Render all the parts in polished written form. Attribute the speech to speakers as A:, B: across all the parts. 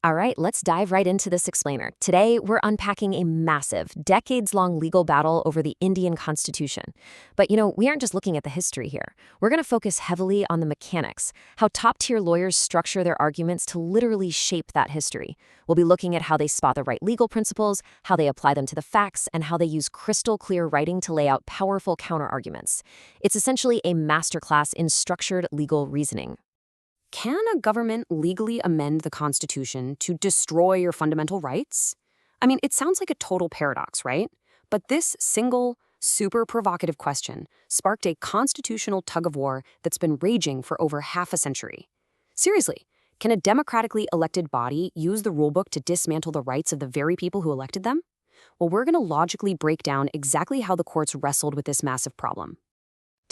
A: All right, let's dive right into this explainer. Today, we're unpacking a massive, decades-long legal battle over the Indian Constitution. But we aren't just looking at the history here. We're going to focus heavily on the mechanics, how top-tier lawyers structure their arguments to literally shape that history. We'll be looking at how they spot the right legal principles, how they apply them to the facts, and how they use crystal-clear writing to lay out powerful counterarguments. It's essentially a masterclass in structured legal reasoning.
B: Can a government legally amend the Constitution to destroy your fundamental rights? I mean, it sounds like a total paradox, right? But this single, super provocative question sparked a constitutional tug-of-war that's been raging for over half a century. Seriously, can a democratically elected body use the rulebook to dismantle the rights of the very people who elected them? Well, we're going to logically break down exactly how the courts wrestled with this massive problem.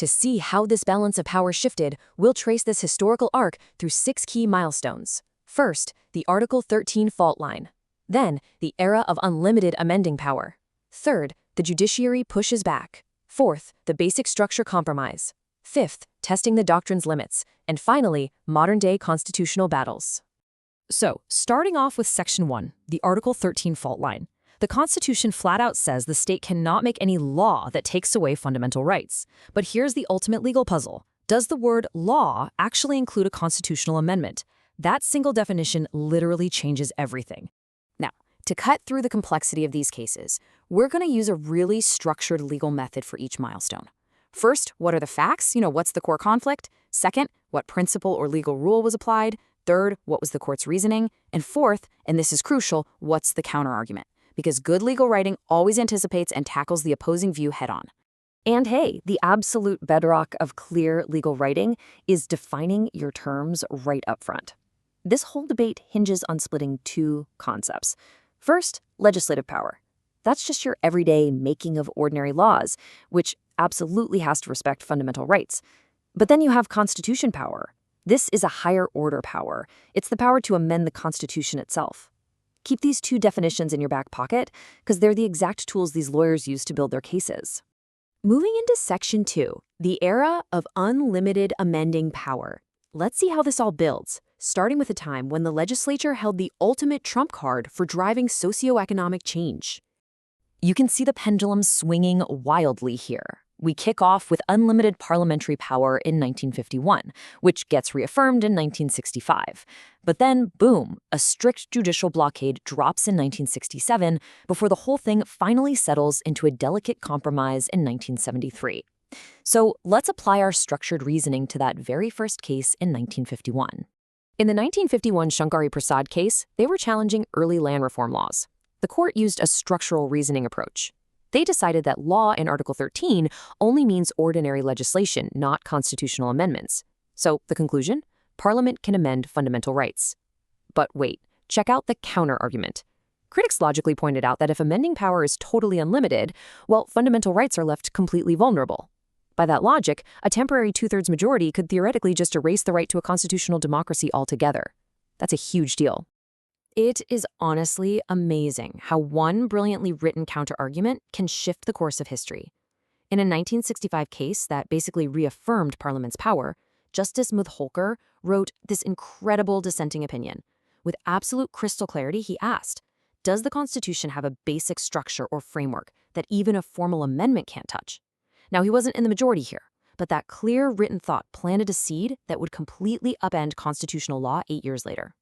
A: To see how this balance of power shifted, we'll trace this historical arc through 6 key milestones. First, the Article 13 fault line. Then, the era of unlimited amending power. Third, the judiciary pushes back. Fourth, the basic structure compromise. Fifth, testing the doctrine's limits. And finally, modern-day constitutional battles.
C: So, starting off with Section 1, the Article 13 fault line. The Constitution flat out says the state cannot make any law that takes away fundamental rights. But here's the ultimate legal puzzle. Does the word law actually include a constitutional amendment? That single definition literally changes everything.
B: Now, to cut through the complexity of these cases, we're going to use a really structured legal method for each milestone. First, what are the facts? What's the core conflict? Second, what principle or legal rule was applied? Third, what was the court's reasoning? And fourth, and this is crucial, what's the counterargument? Because good legal writing always anticipates and tackles the opposing view head-on.
A: And hey, the absolute bedrock of clear legal writing is defining your terms right up front. This whole debate hinges on splitting 2 concepts. First, legislative power. That's just your everyday making of ordinary laws, which absolutely has to respect fundamental rights. But then you have constitution power. This is a higher order power. It's the power to amend the Constitution itself. Keep these 2 definitions in your back pocket, because they're the exact tools these lawyers use to build their cases. Moving into Section 2, the era of unlimited amending power. Let's see how this all builds, starting with a time when the legislature held the ultimate trump card for driving socioeconomic change. You can see the pendulum swinging wildly here. We kick off with unlimited parliamentary power in 1951, which gets reaffirmed in 1965. But then, boom, a strict judicial blockade drops in 1967 before the whole thing finally settles into a delicate compromise in 1973. So let's apply our structured reasoning to that very first case in 1951. In the 1951 Shankari Prasad case, they were challenging early land reform laws. The court used a structural reasoning approach. They decided that law in Article 13 only means ordinary legislation, not constitutional amendments. So, the conclusion? Parliament can amend fundamental rights. But wait, check out the counter-argument. Critics logically pointed out that if amending power is totally unlimited, well, fundamental rights are left completely vulnerable. By that logic, a temporary 2/3 majority could theoretically just erase the right to a constitutional democracy altogether. That's a huge deal. It is honestly amazing how one brilliantly written counterargument can shift the course of history. In a 1965 case that basically reaffirmed Parliament's power, Justice Mudholkar wrote this incredible dissenting opinion. With absolute crystal clarity, he asked, does the Constitution have a basic structure or framework that even a formal amendment can't touch? Now, he wasn't in the majority here, but that clear written thought planted a seed that would completely upend constitutional law 8 years later.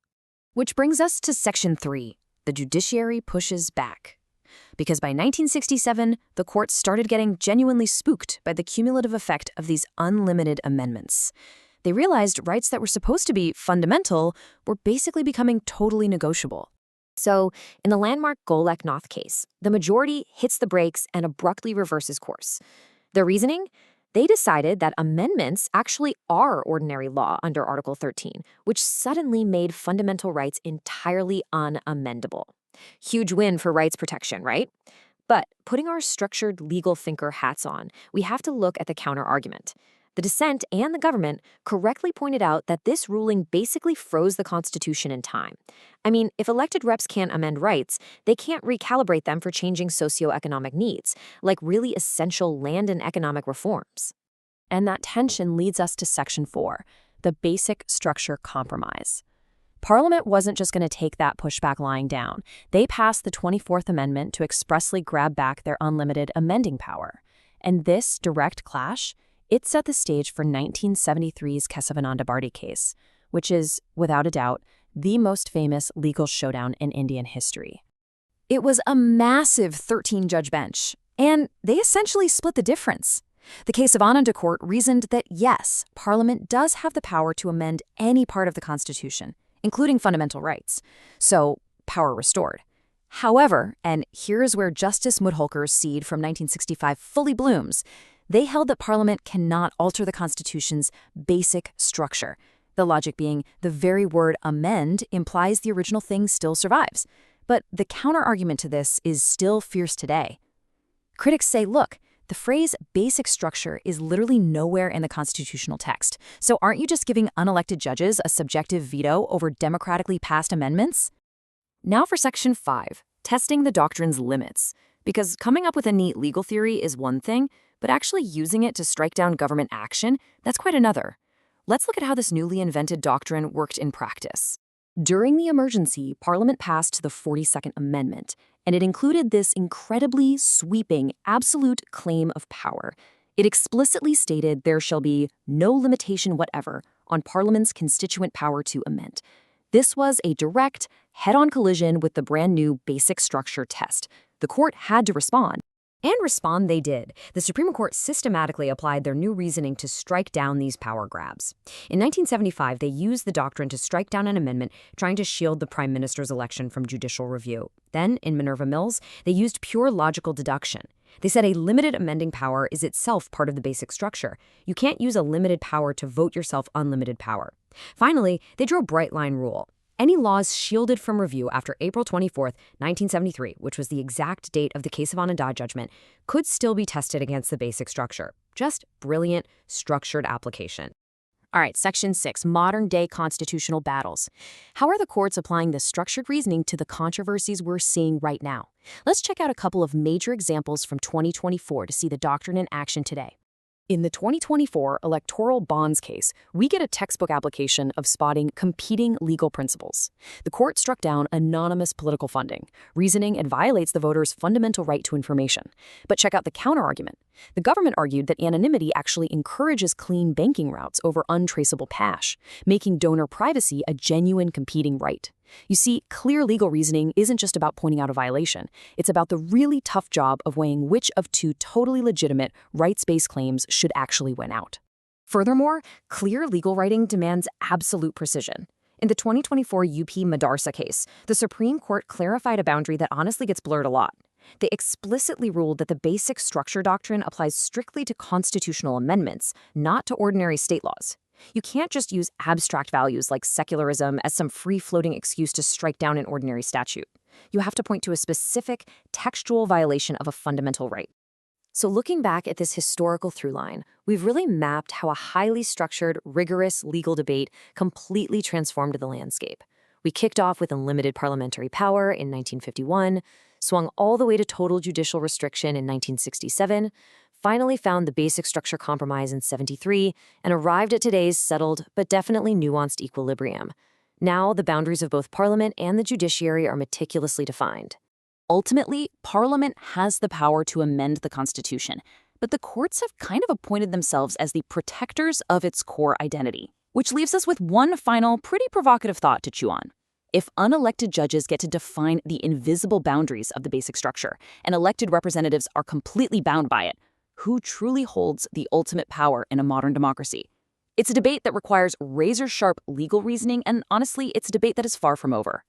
A: Which brings us to Section 3, the judiciary pushes back. Because by 1967, the courts started getting genuinely spooked by the cumulative effect of these unlimited amendments. They realized rights that were supposed to be fundamental were basically becoming totally negotiable. So, in the landmark Golek-Noth case, the majority hits the brakes and abruptly reverses course. Their reasoning? They decided that amendments actually are ordinary law under Article 13, which suddenly made fundamental rights entirely unamendable. Huge win for rights protection, right? But putting our structured legal thinker hats on, we have to look at the counter-argument. The dissent and the government correctly pointed out that this ruling basically froze the Constitution in time. I mean, if elected reps can't amend rights, they can't recalibrate them for changing socioeconomic needs, like really essential land and economic reforms. And that tension leads us to Section 4, the basic structure compromise.
C: Parliament wasn't just going to take that pushback lying down. They passed the 24th Amendment to expressly grab back their unlimited amending power. And this direct clash, it set the stage for 1973's Kesavananda Bharti case, which is, without a doubt, the most famous legal showdown in Indian history. It was a massive 13-judge bench, and they essentially split the difference. The Kesavananda court reasoned that yes, Parliament does have the power to amend any part of the Constitution, including fundamental rights. So, power restored. However, and here's where Justice Mudholkar's seed from 1965 fully blooms, they held that Parliament cannot alter the Constitution's basic structure. The logic being the very word amend implies the original thing still survives. But the counter-argument to this is still fierce today. Critics say, look, the phrase basic structure is literally nowhere in the constitutional text. So aren't you just giving unelected judges a subjective veto over democratically passed amendments? Now for Section 5, testing the doctrine's limits. Because coming up with a neat legal theory is one thing, but actually using it to strike down government action, that's quite another. Let's look at how this newly invented doctrine worked in practice. During the emergency, Parliament passed the 42nd Amendment, and it included this incredibly sweeping, absolute claim of power. It explicitly stated there shall be no limitation whatever on Parliament's constituent power to amend. This was a direct, head-on collision with the brand-new basic structure test. The court had to respond. And respond they did. The Supreme Court systematically applied their new reasoning to strike down these power grabs. In 1975, they used the doctrine to strike down an amendment trying to shield the Prime Minister's election from judicial review. Then, in Minerva Mills, they used pure logical deduction. They said a limited amending power is itself part of the basic structure. You can't use a limited power to vote yourself unlimited power. Finally, they drew a bright-line rule. Any laws shielded from review after April 24, 1973, which was the exact date of the Kesavananda judgment, could still be tested against the basic structure. Just brilliant, structured application. All right, Section 6, modern-day constitutional battles. How are the courts applying this structured reasoning to the controversies we're seeing right now? Let's check out a couple of major examples from 2024 to see the doctrine in action today. In the 2024 electoral bonds case, we get a textbook application of spotting competing legal principles. The court struck down anonymous political funding, reasoning it violates the voter's fundamental right to information. But check out the counterargument. The government argued that anonymity actually encourages clean banking routes over untraceable cash, making donor privacy a genuine competing right. You see, clear legal reasoning isn't just about pointing out a violation. It's about the really tough job of weighing which of two totally legitimate, rights-based claims should actually win out. Furthermore, clear legal writing demands absolute precision. In the 2024 UP Madarsa case, the Supreme Court clarified a boundary that honestly gets blurred a lot. They explicitly ruled that the basic structure doctrine applies strictly to constitutional amendments, not to ordinary state laws. You can't just use abstract values like secularism as some free-floating excuse to strike down an ordinary statute. You have to point to a specific, textual violation of a fundamental right. So looking back at this historical throughline, we've really mapped how a highly structured, rigorous legal debate completely transformed the landscape. We kicked off with unlimited parliamentary power in 1951, swung all the way to total judicial restriction in 1967, finally found the basic structure compromise in 73, and arrived at today's settled but definitely nuanced equilibrium. Now, the boundaries of both Parliament and the judiciary are meticulously defined. Ultimately, Parliament has the power to amend the Constitution, but the courts have kind of appointed themselves as the protectors of its core identity. Which leaves us with one final, pretty provocative thought to chew on. If unelected judges get to define the invisible boundaries of the basic structure, and elected representatives are completely bound by it, who truly holds the ultimate power in a modern democracy? It's a debate that requires razor-sharp legal reasoning, and honestly, it's a debate that is far from over.